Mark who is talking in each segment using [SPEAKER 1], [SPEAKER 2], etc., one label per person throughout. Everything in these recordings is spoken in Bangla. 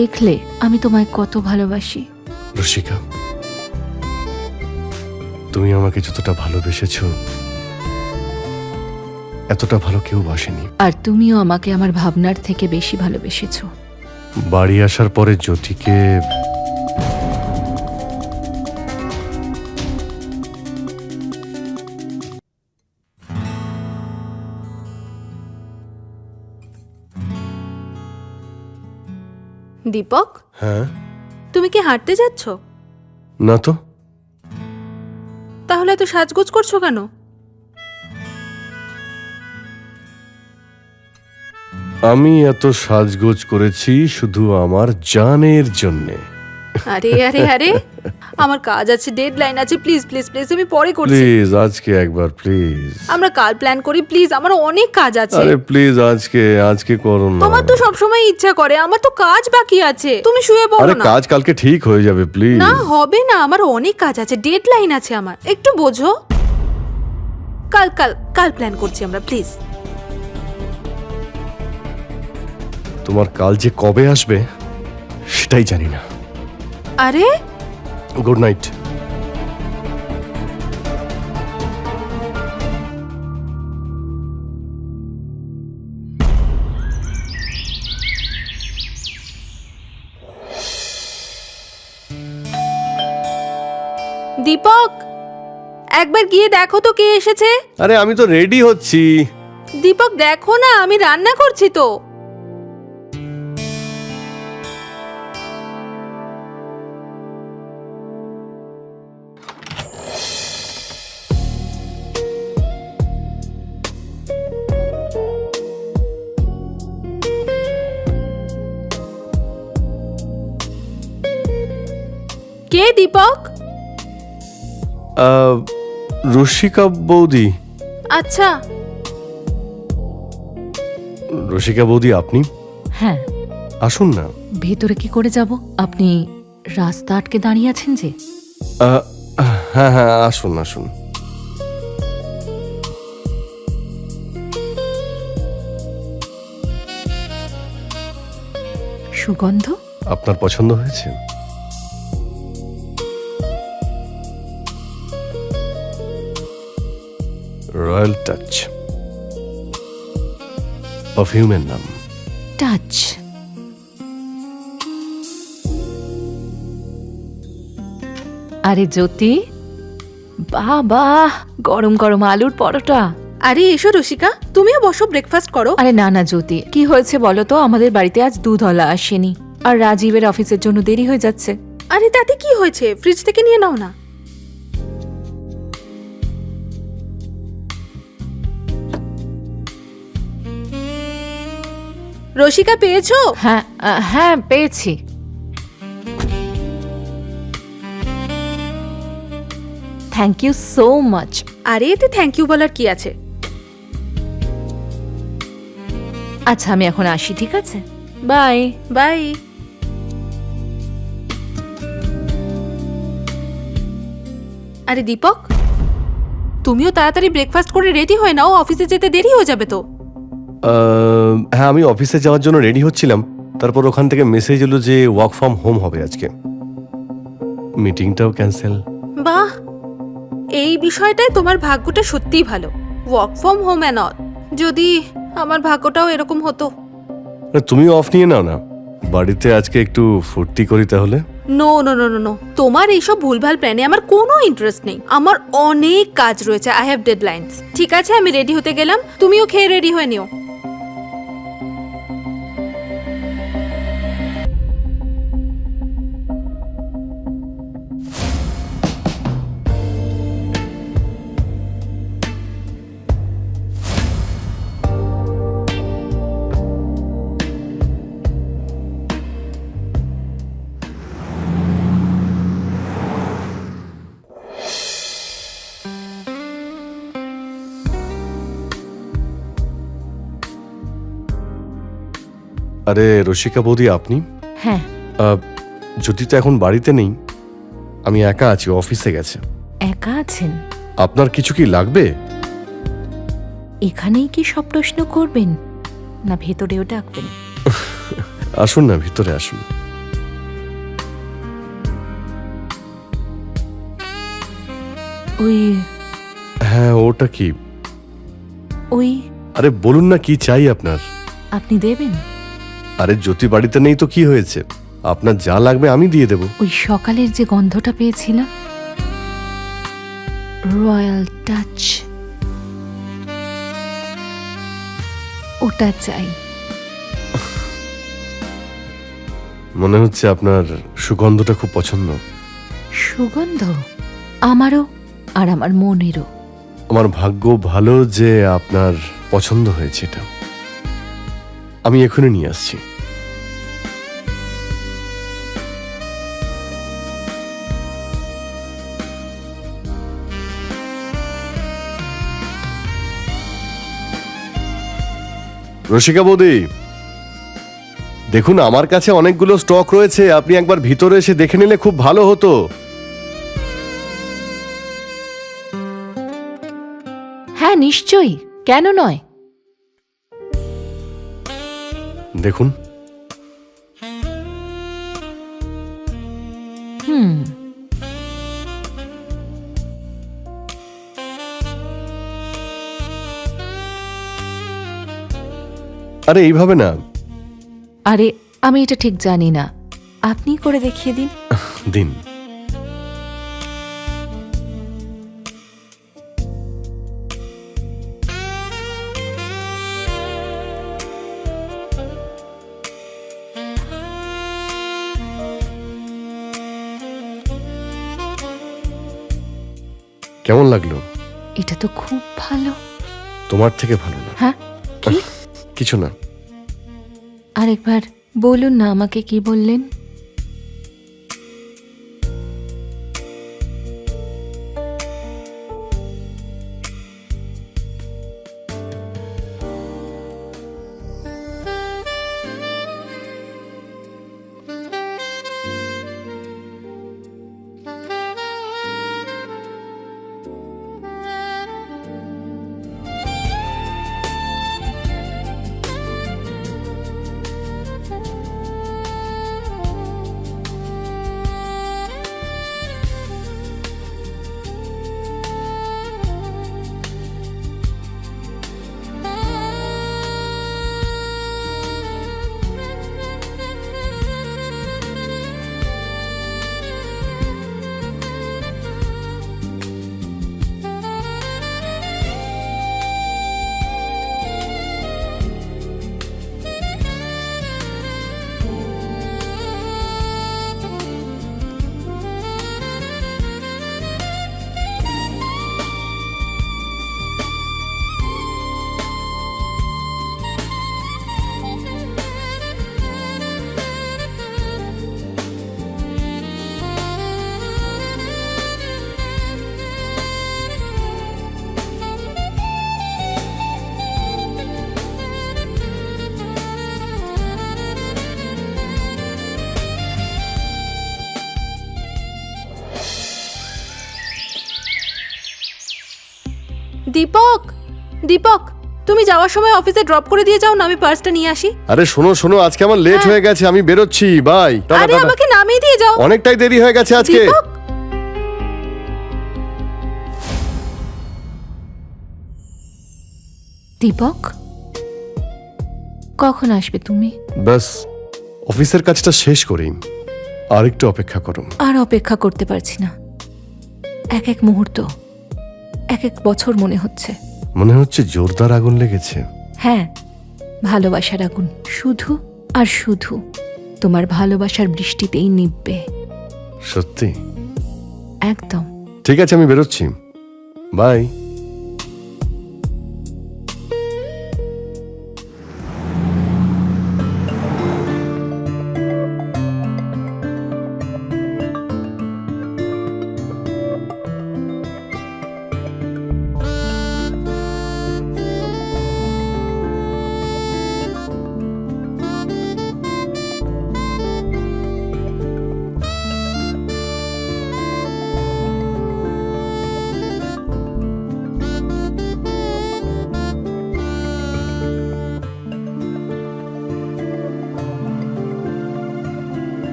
[SPEAKER 1] দেখলে আমি তোমায় কত ভালোবাসি।
[SPEAKER 2] রসিকা, তুমি আমাকে যতটা ভালোবেসেছো এতটা ভালো কেউ বাসেনি।
[SPEAKER 1] আর তুমিও আমাকে আমার ভাবনার থেকে বেশি ভালোবেসেছো।
[SPEAKER 2] বাড়ি আসার পরে জ্যোতিকে
[SPEAKER 3] দীপক,
[SPEAKER 2] হ্যাঁ?
[SPEAKER 3] তুমি কি হাঁটতে যাচ্ছ?
[SPEAKER 2] না তো।
[SPEAKER 3] তাহলে এত সাজগোজ করছো কেন?
[SPEAKER 2] আমি এত সাজগোজ করেছি শুধু আমার জানের জন্যে।
[SPEAKER 3] আরে আরে আরে, আমার কাজ আছে, ডেডলাইন আছে, প্লিজ প্লিজ প্লিজ আমি পরে করছি।
[SPEAKER 2] প্লিজ আজকে একবার, প্লিজ।
[SPEAKER 3] আমরা কাল প্ল্যান করি, প্লিজ, আমার অনেক কাজ আছে।
[SPEAKER 2] আরে প্লিজ আজকে করো না।
[SPEAKER 3] তোমার তো সবসময় ইচ্ছা করে, আমার তো কাজ বাকি আছে। তুমি শুয়ে
[SPEAKER 2] আরে
[SPEAKER 3] পড়ো না।
[SPEAKER 2] কাজ কালকে ঠিক হয়ে যাবে, প্লিজ।
[SPEAKER 3] না হবে না, আমার অনেক কাজ আছে, ডেডলাইন আছে আমার, একটু বোঝো। কাল কাল কাল প্ল্যান করছি আমরা, প্লিজ।
[SPEAKER 2] তোমার কাল যে কবে আসবে সেটাই জানি না।
[SPEAKER 3] আরে
[SPEAKER 2] গুড নাইট।
[SPEAKER 3] দীপক, একবার গিয়ে দেখো তো কে এসেছে।
[SPEAKER 2] আরে আমি তো রেডি হচ্ছি।
[SPEAKER 3] দীপক দেখো না, আমি রান্না করছি তো। কে দীপক?
[SPEAKER 2] রসিকা বৌদি।
[SPEAKER 3] আচ্ছা,
[SPEAKER 2] রসিকা বৌদি আপনি?
[SPEAKER 1] হ্যাঁ,
[SPEAKER 2] আসুন না।
[SPEAKER 1] ভেতরে কি করে যাব? আপনি রাস্তা আটকে দাঁড়িয়ে আছেন যে।
[SPEAKER 2] হ্যাঁ হ্যাঁ, আসুন আসুন।
[SPEAKER 1] সুগন্ধ
[SPEAKER 2] আপনার পছন্দ হয়েছে? রয়্যাল টাচ পারফিউমের নাম।
[SPEAKER 1] টাচ। আরে জ্যোতি, বাহ বাহ, গরম গরম আলুর পরোটা।
[SPEAKER 3] আরে এসো রসিকা, তুমিও বসো, ব্রেকফাস্ট করো।
[SPEAKER 1] আরে না না জ্যোতি, কি হয়েছে বলো তো? আমাদের বাড়িতে আজ দুধওয়ালা আসেনি, আর রাজীবের অফিসের জন্য দেরি হয়ে যাচ্ছে।
[SPEAKER 3] আরে তাতে কি হয়েছে, ফ্রিজ থেকে নিয়ে নাও না। রসিকা পেয়েছো?
[SPEAKER 1] হ্যাঁ হ্যাঁ, পেয়েছি। Thank you so much.
[SPEAKER 3] আরে এতে থ্যাংক ইউ বলার কি আছে?
[SPEAKER 1] আচ্ছা আমি এখন আসি, ঠিক আছে? Bye
[SPEAKER 3] bye. আরে দীপক, তুমিও তাড়াতাড়ি ব্রেকফাস্ট করে রেডি হয়ে নাও, অফিসে যেতে দেরি হয়ে যাবে তো।
[SPEAKER 2] হ্যাঁ, আমি অফিসে যাওয়ার জন্য রেডি হচ্ছিলাম, তারপর ওখান থেকে মেসেজ এলো যে ওয়ার্ক ফ্রম হোম হবে আজকে। মিটিংটাও ক্যান্সেল।
[SPEAKER 3] বাহ, এই বিষয়টায় তোমার ভাগ্যটা সত্যিই ভালো। Work from home and all. যদি আমার ভাগ্যটাও এরকম হতো।
[SPEAKER 2] তুমিও অফ নিয়ে নাও না, বাড়িতে আজকে একটু ফুর্তি করি তাহলে।
[SPEAKER 3] No no no no no, তোমার এইসব ভুলভাল প্ল্যানে আমার কোনো ইন্টারেস্ট নেই। আমার অনেক কাজ রয়েছে, আই হ্যাভ ডেডলাইনস। ঠিক আছে, আমি রেডি হতে গেলাম, তুমিও খেয়ে রেডি হয়ে নিও।
[SPEAKER 2] আরে রসিকা বৌদি আপনি?
[SPEAKER 1] হ্যাঁ।
[SPEAKER 2] যদি তো এখন বাড়িতে নেই, আমি একা আছি, অফিসে গেছে।
[SPEAKER 1] একা আছেন?
[SPEAKER 2] আপনার কিছু কি লাগবে?
[SPEAKER 1] এখানেই কি সব প্রশ্ন করবেন, না ভেতরেও ডাকবেন?
[SPEAKER 2] আসুন না, ভিতরে আসুন।
[SPEAKER 1] ওই
[SPEAKER 2] হ্যাঁ, ওটা কি?
[SPEAKER 1] ওই
[SPEAKER 2] আরে বলুন না, কি চাই আপনার?
[SPEAKER 1] আপনি দেবেন?
[SPEAKER 2] আরে জ্যোতি বাড়িতে নেই তো কি হয়েছে? আপনার যা লাগবে আমি দিয়ে দেব।
[SPEAKER 1] ওই সকালের যে গন্ধটা পেয়েছিলাম, রয়্যাল টাচ, ওটা চাই।
[SPEAKER 2] মনে হচ্ছে আপনার সুগন্ধটা খুব পছন্দ।
[SPEAKER 1] সুগন্ধ আমারও, আর আমার মনেরও।
[SPEAKER 2] আমার ভাগ্য ভালো যে আপনার পছন্দ হয়েছে এটা। আমি এখনই নিয়ে আসছি। রসিকা বৌদি, দেখুন আমার কাছে অনেকগুলো স্টক রয়েছে, আপনি একবার ভিতরে এসে দেখে নিলে খুব ভালো হতো।
[SPEAKER 1] হ্যাঁ নিশ্চয়ই, কেন নয়।
[SPEAKER 2] দেখুন,
[SPEAKER 1] হুম,
[SPEAKER 2] আরে এইভাবে না,
[SPEAKER 1] আরে আমি এটা ঠিক জানি না, আপনি করে দেখিয়ে দিন।
[SPEAKER 2] দিন। কেমন লাগলো?
[SPEAKER 1] এটা তো খুব ভালো।
[SPEAKER 2] তোমার থেকে ভালো না।
[SPEAKER 1] হ্যাঁ, কি?
[SPEAKER 2] কিছু না।
[SPEAKER 1] আরেকবার বলুন না, আমাকে কি বললেন?
[SPEAKER 3] দীপক, দীপক, তুমি যাওয়ার সময় অফিসে ড্রপ করে দিয়ে যাও না, আমি পার্সটা নিয়ে আসি।
[SPEAKER 2] আরে শোনো শোনো, আজকে আমার লেট হয়ে গেছে, আমি বেরোচ্ছি, বাই। টাটা
[SPEAKER 3] আরে
[SPEAKER 2] টাটা।
[SPEAKER 3] আমাকে নামিয়ে দিয়ে যাও।
[SPEAKER 2] অনেকটাই দেরি হয়ে গেছে আজকে।
[SPEAKER 3] দীপক,
[SPEAKER 1] দীপক, কখন আসবে তুমি?
[SPEAKER 2] বাস অফিসের কাজটা শেষ করেই আর একটু অপেক্ষা করো।
[SPEAKER 1] আর অপেক্ষা করতে পারছি না। এক এক মুহূর্ত, এক এক বছর মনে হচ্ছে।
[SPEAKER 2] মনে হচ্ছে জোরদার আগুন লেগেছে।
[SPEAKER 1] হ্যাঁ, ভালোবাসার আগুন, শুধু আর শুধু তোমার ভালোবাসার বৃষ্টিতেই নিববে।
[SPEAKER 2] সত্যি?
[SPEAKER 1] একদম।
[SPEAKER 2] ঠিক আছে, আমি বেরোচ্ছি, বাই।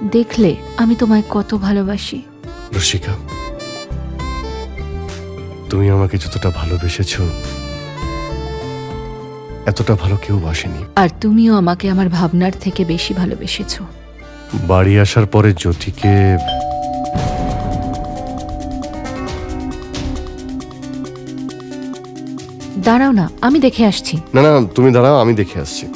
[SPEAKER 1] দেখলে আমি তোমায় কত ভালোবাসি।
[SPEAKER 2] রসিকা, তুমি আমাকে যতটা ভালোবেসেছো এতটা ভালো কেউ বাসেনি।
[SPEAKER 1] আর তুমিও আমাকে আমার ভাবনার থেকে বেশি ভালোবেসেছো।
[SPEAKER 2] বাড়ি আসার পরে জ্যোতিকে
[SPEAKER 1] দাঁড়াও না, আমি দেখে আসছি।
[SPEAKER 2] না না, তুমি দাঁড়াও, আমি দেখে আসছি।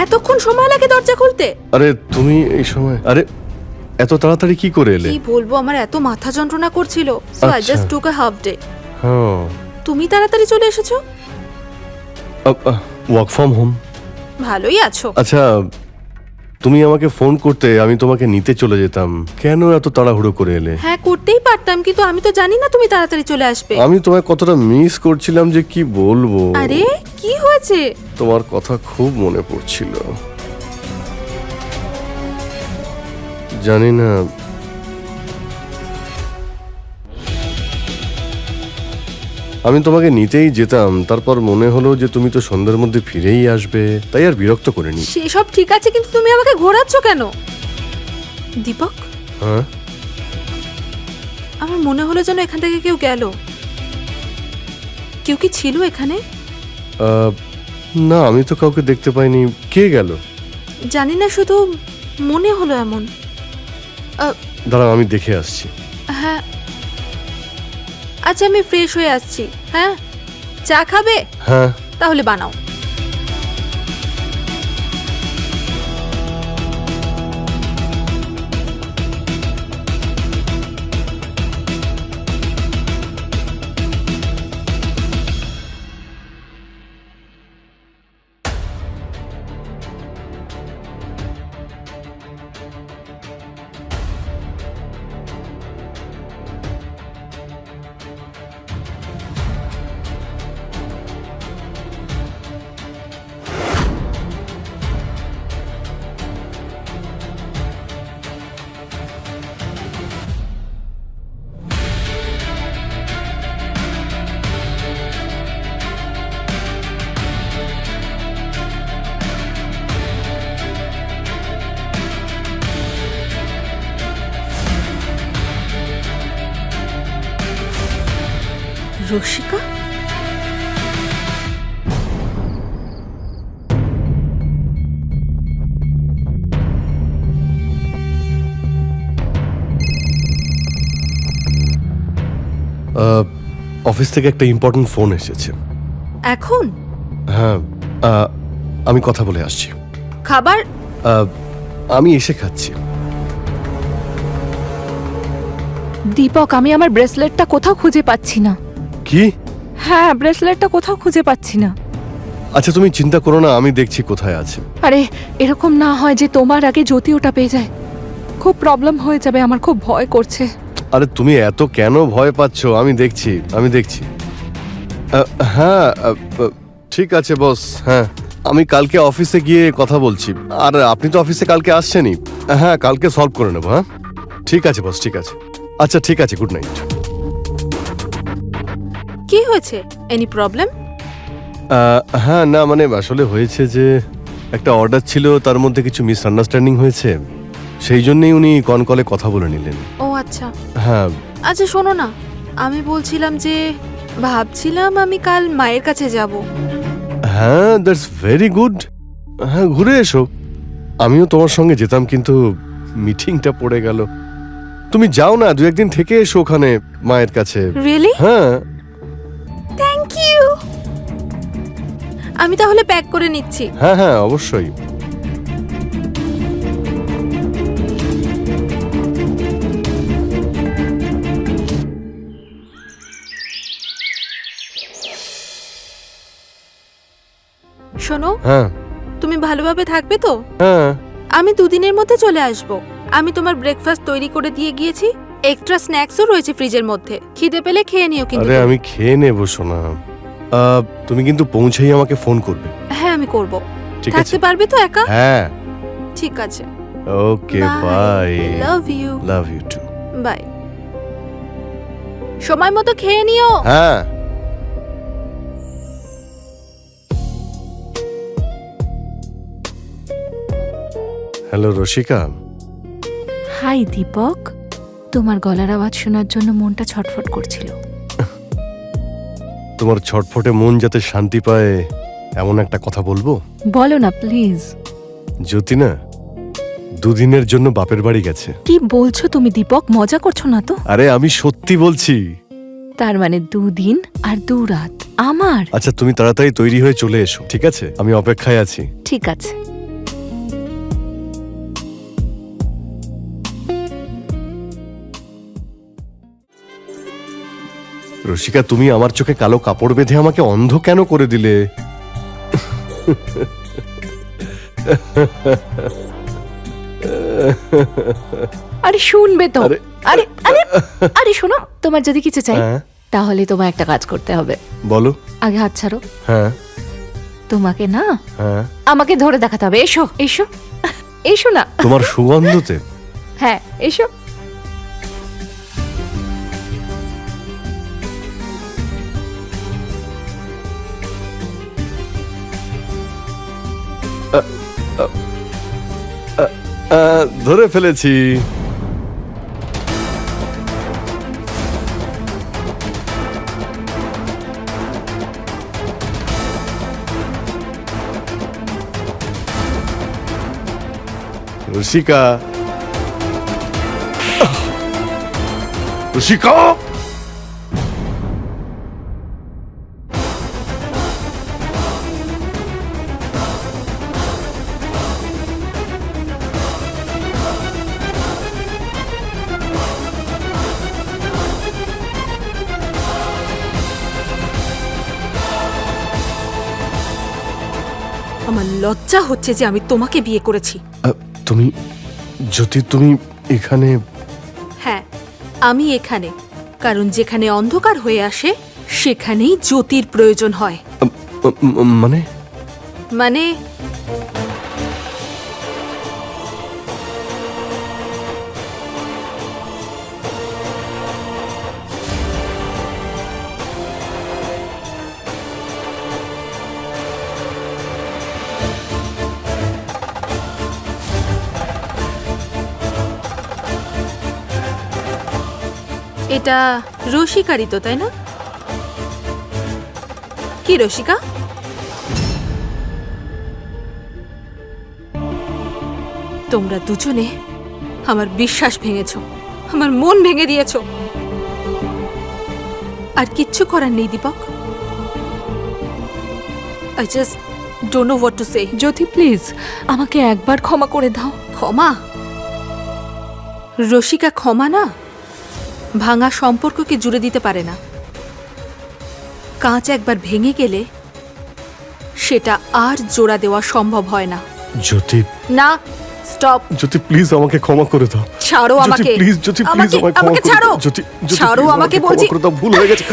[SPEAKER 3] এতক্ষণ সময় লাগে দরজা খুলতে?
[SPEAKER 2] আরে তুমি এই সময়, আরে এত তাড়াতাড়ি কি করে এলে?
[SPEAKER 3] কি বলবো, আমার এত মাথা যন্ত্রণা করছিল, সো আই
[SPEAKER 2] আচ্ছা।
[SPEAKER 3] জাস্ট টুক আ হাফ ডে।
[SPEAKER 2] হ্যাঁ,
[SPEAKER 3] তুমি তাড়াতাড়ি চলে এসেছো,
[SPEAKER 2] ওয়ার্ক ফ্রম হোম।
[SPEAKER 3] ভালোই আছো।
[SPEAKER 2] আচ্ছা, তুমি আমাকে ফোন করতে, আমি তোমাকে নিতে চলে যেতাম। কেন এত তাড়াহুড়ো করে এলে?
[SPEAKER 3] হ্যাঁ, করতেই পারতাম, কিন্তু আমি তো জানি না তুমি তাড়াতাড়ি চলে আসবে।
[SPEAKER 2] আমি তোমায় কতটা মিস করছিলাম যে কি বলবো।
[SPEAKER 3] আরে কি হয়েছে?
[SPEAKER 2] তোমার কথা খুব মনে পড়ছিল। জানি না, আমি তোমাকে নিতেই যেতাম, তারপর মনে হলো যে তুমি তো সন্ধ্যার মধ্যে ফিরেই আসবে, তাই আর বিরক্ত করিনি।
[SPEAKER 3] সেসব ঠিক আছে, কিন্তু তুমি আমাকে ঘোরাচ্ছ কেন? দীপক,
[SPEAKER 2] হ্যাঁ,
[SPEAKER 3] আমার মনে হলো যেন এখান থেকে কেউ গেল। কেউ কি ছিল এখানে?
[SPEAKER 2] না, আমি তো কাউকে দেখতে পাইনি। কে গেল?
[SPEAKER 3] জানি না, শুধু মনে হলো এমন।
[SPEAKER 2] দাঁড়াও, আমি দেখে আসছি।
[SPEAKER 3] হ্যাঁ, আচ্ছা, আমি ফ্রেশ হয়ে আসছি। হ্যাঁ, চা খাবে?
[SPEAKER 2] হ্যাঁ,
[SPEAKER 3] তাহলে বানাও। রসিকা,
[SPEAKER 2] অফিস থেকে একটা ইম্পর্টেন্ট ফোন এসেছে।
[SPEAKER 3] এখন
[SPEAKER 2] হ্যাঁ, আমি কথা বলে আসছি।
[SPEAKER 3] খাবার?
[SPEAKER 2] আমি এসে খাচ্ছি।
[SPEAKER 1] দীপক, আমি আমার ব্রেসলেটটা কোথাও খুঁজে পাচ্ছি না।
[SPEAKER 2] কি?
[SPEAKER 1] হ্যাঁ, ব্রেসলেটটা কোথাও খুঁজে পাচ্ছি না।
[SPEAKER 2] আচ্ছা, তুমি চিন্তা করো না, আমি দেখছি কোথায় আছে।
[SPEAKER 1] আরে এরকম না হয় যে তোমার আগে জ্যোতি ওটা পেয়ে যায়। খুব প্রবলেম হয়ে যাবে, আমার খুব ভয় করছে।
[SPEAKER 2] আরে তুমি এত কেন ভয় পাচ্ছ? আমি দেখছি, আমি দেখছি। হ্যাঁ, ঠিক আছে বস। হ্যাঁ, আমি কালকে অফিসে গিয়ে কথা বলছি। আর আপনি তো অফিসে কালকে আসছেনই। হ্যাঁ, কালকে সলভ করে নেবো। হ্যাঁ, ঠিক আছে বস, ঠিক আছে। আচ্ছা, ঠিক আছে, গুড নাইট।
[SPEAKER 3] কি হয়েছে? Any problem?
[SPEAKER 2] হ্যাঁ, না মানে আসলে হয়েছে যে একটা অর্ডার ছিল, তার মধ্যে কিছু মিসআন্ডারস্ট্যান্ডিং হয়েছে, সেই জন্যই উনি কলে কথা বলে নিলেন।
[SPEAKER 3] ও আচ্ছা।
[SPEAKER 2] হ্যাঁ,
[SPEAKER 3] আচ্ছা শোনো না, আমি বলছিলাম যে ভাবছিলাম আমি কাল মায়ের কাছে যাব।
[SPEAKER 2] হ্যাঁ, দ্যাটস ভেরি গুড। হ্যাঁ, ঘুরে এসো। আমিও তোমার সঙ্গে যেতাম, কিন্তু মিটিংটা পড়ে গেল। তুমি যাও না, দু একদিন থেকে এসো ওখানে মায়ের কাছে।
[SPEAKER 3] রিয়েলি?
[SPEAKER 2] হ্যাঁ,
[SPEAKER 3] থ্যাংক ইউ। আমি তাহলে প্যাক করে নিচ্ছি।
[SPEAKER 2] হ্যাঁ, হ্যাঁ, অবশ্যই।
[SPEAKER 3] শোনো,
[SPEAKER 2] হ্যাঁ,
[SPEAKER 3] তুমি ভালোভাবে থাকবে তো?
[SPEAKER 2] হ্যাঁ,
[SPEAKER 3] আমি দুদিনের মধ্যে চলে আসব। আমি তোমার ব্রেকফাস্ট তৈরি করে দিয়ে গিয়েছি, এক্সট্রা স্ন্যাক্সও রয়েছে ফ্রিজের মধ্যে। খিদে পেলে খেয়ে নিও কিন্তু।
[SPEAKER 2] আরে আমি খেয়ে নেবো সোনা। তুমি কিন্তু পৌঁছেই আমাকে ফোন করবে।
[SPEAKER 3] হ্যাঁ, আমি করব।
[SPEAKER 2] ঠিক আছে
[SPEAKER 3] থাকতে পারবে তো একা?
[SPEAKER 2] হ্যাঁ
[SPEAKER 3] ঠিক আছে,
[SPEAKER 2] okay bye
[SPEAKER 3] love you.
[SPEAKER 2] Love you too
[SPEAKER 3] bye. সময় মতো খেয়ে নিও।
[SPEAKER 2] হ্যাঁ হ্যালো রসিকা
[SPEAKER 1] হাই দীপক, তোমার গলার আওয়াজ শোনার জন্য মনটা ছটফট করছিল।
[SPEAKER 2] তোমার ছটফটে মন যাতে শান্তি পায় এমন একটা কথা বলবো।
[SPEAKER 1] বলো না প্লিজ।
[SPEAKER 2] জ্যোতি না দুদিনের জন্য বাপের বাড়ি গেছে।
[SPEAKER 1] কি বলছো তুমি দীপক? মজা করছো না তো?
[SPEAKER 2] আরে আমি সত্যি বলছি।
[SPEAKER 1] তার মানে 2 দিন আর 2 রাত আমার।
[SPEAKER 2] আচ্ছা তুমি তাড়াতাড়ি তৈরি হয়ে চলে এসো, ঠিক আছে? আমি অপেক্ষায় আছি।
[SPEAKER 1] ঠিক আছে।
[SPEAKER 2] রসিকা তুমি আমার চোখে কালো কাপড় বেঁধে আমাকে অন্ধ কেন করে দিলে?
[SPEAKER 1] আরে শুনবে তো।
[SPEAKER 2] আরে-
[SPEAKER 1] আরে আরে আরে শোনো, তোমার যদি কিছু চাই
[SPEAKER 2] হ্যাঁ
[SPEAKER 1] তাহলে তোমার একটা কাজ করতে হবে।
[SPEAKER 2] বলো।
[SPEAKER 1] আগে হাত ছাড়ো।
[SPEAKER 2] হ্যাঁ
[SPEAKER 1] তোমাকে না
[SPEAKER 2] হ্যাঁ
[SPEAKER 1] আমাকে ধরে দেখাতে হবে। এসো এসো এসো না।
[SPEAKER 2] তোমার সুগন্ধতে
[SPEAKER 1] হ্যাঁ এসো।
[SPEAKER 2] ধরে ফেলেছি। রসিকা রসিকা
[SPEAKER 3] আমার লজ্জা হচ্ছে যে আমি তোমাকে বিয়ে করেছি।
[SPEAKER 2] তুমি জ্যোতি তুমি এখানে?
[SPEAKER 3] হ্যাঁ, আমি এখানে কারণ যেখানে অন্ধকার হয়ে আসে সেখানেই জ্যোতির প্রয়োজন হয়।
[SPEAKER 2] মানে
[SPEAKER 3] মানে এটা রসিকারই তো, তাই না? কি রসিকা? তোমরা দুজনে আমার বিশ্বাস ভেঙেছো, আমার মন ভেঙে দিয়েছো। আর কিচ্ছু করার নেই Deepak. I just don't know what to say.
[SPEAKER 1] Jyoti please আমাকে একবার ক্ষমা করে দাও।
[SPEAKER 3] ক্ষমা? রসিকা ক্ষমা না, ভাঙা সম্পর্ককে জুড়ে দিতে পারে না। কাঁচ একবার ভেঙে গেলে সেটা আর জোড়া দেওয়া সম্ভব হয় না।
[SPEAKER 2] জ্যোতি
[SPEAKER 3] না, স্টপ।
[SPEAKER 2] জ্যোতি প্লিজ আমাকে ক্ষমা করে দাও।
[SPEAKER 3] ছাড়ো আমাকে।
[SPEAKER 2] প্লিজ জ্যোতি প্লিজ আমাকে ক্ষমা
[SPEAKER 3] আমাকে
[SPEAKER 2] করে
[SPEAKER 3] ছাড়ো।
[SPEAKER 2] দাও। জ্যোতি
[SPEAKER 3] ছাড়ো
[SPEAKER 2] please
[SPEAKER 3] আমাকে
[SPEAKER 2] ক্ষমা
[SPEAKER 3] বলছি।
[SPEAKER 2] করে দাও, ভুল হয়ে গেছে।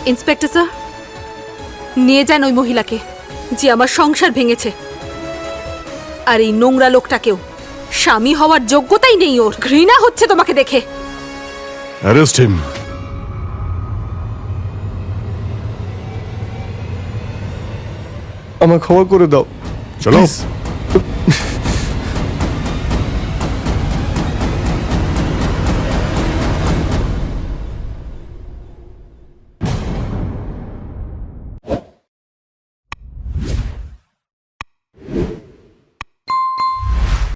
[SPEAKER 3] ইন্সপেক্টর স্যার, নিয়ে যান ওই মহিলাকে যে আমার সংসার ভেঙেছে। আর এই নোংরা লোকটাকেও। স্বামী হওয়ার যোগ্যতাই নেই ওর। ঘৃণা হচ্ছে তোমাকে দেখে।
[SPEAKER 2] Arrest him. আমাকে ক্ষমা করে দাও। চলো।